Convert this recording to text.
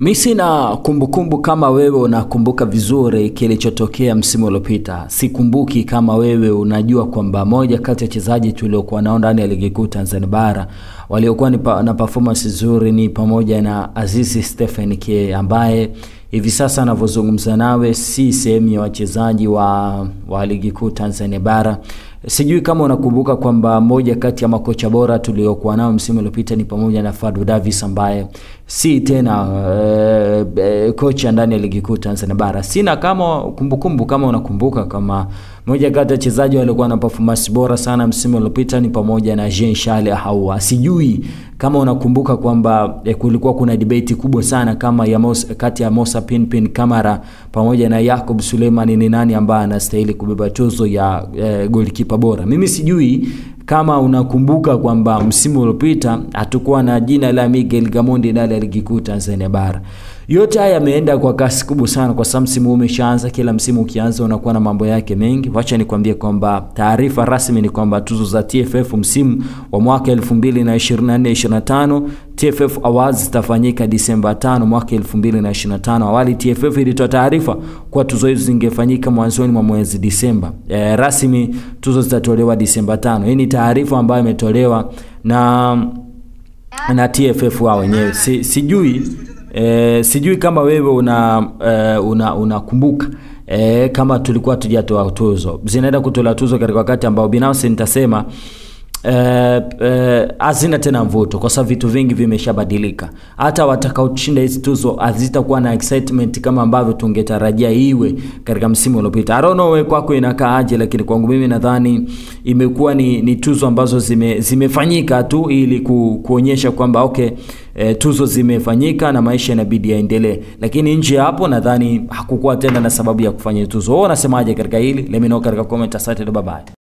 Mimi sina kumbukumbu kama wewe unakumbuka vizuri kilichotokea msimu uliopita. Sikumbuki kama wewe unajua kwamba moja kati ya wachezaji tuliokuwa nao ndani ya ligi kuu Tanzania bara waliokuwa na performance nzuri ni pamoja na Azizi Stephen K ambaye hivi sasa anavyozungumza nawe si sehemu ya wachezaji wa ligi kuu Tanzania bara. Sijui kama unakumbuka kwamba moja kati ya makocha bora tuliokuwa nao msimu uliopita ni pamoja na Fadlu Davis ambaye si tena kocha ndani ya ligi kuu Tanzania bara. Sina kama kumbukumbu kama unakumbuka kama moja kati ya wachezaji waliokuwa na performance bora sana msimu uliopita ni pamoja na Jean Charles Ahoua. Sijui kama unakumbuka kwamba kulikuwa kuna debate kubwa sana kama ya kati ya Musa Pinpin Kamara pamoja na Jacob Suleiman ni nani ambaye anastahili kubeba tuzo ya goalkeeper bora. Mimi sijui kama unakumbuka kwamba msimu uliopita hatakuwa na jina la Miguel Gamondi ndani ya ligi kuu Tanzania bara. Yote haya yameenda kwa kasi kubwa sana kwa sababu msimu umeshaanza. Kila msimu ukianza unakuwa na mambo yake mengi. Wacha nikwambie kwamba taarifa rasmi ni kwamba tuzo za TFF msimu wa mwaka 2024-25 TFF Awards zitafanyika Disemba 5 mwaka 2025. Awali TFF ilitoa taarifa kwa tuzo hizo zingefanyika mwanzoni mwa mwezi Disemba. Rasmi tuzo zitatolewa Disemba 5. Hii ni taarifa ambayo imetolewa na TFF wao wenyewe. Sijui kama wewe unakumbuka kama tulikuwa tujatoa tuzo. Zinaenda kutoa tuzo katika wakati ambao binafsi nitasema hazina tena mvuto kwa sababu vitu vingi vimeshabadilika. Hata watakaoshinda hizo tuzo hazitakuwa na excitement kama ambavyo tungetarajia iwe katika msimu uliopita. I don't know wewe kwako inakaa aje, lakini kwangu mimi nadhani imekuwa ni tuzo ambazo zimefanyika tu ili kuonyesha kwamba okay, tuzo zimefanyika na maisha yanabidi yaendelee. Lakini nje hapo nadhani hakukuwa tena na sababu ya kufanya tuzo. Wewe unasemaje katika hili? Let me know katika comment. Asante, bye bye.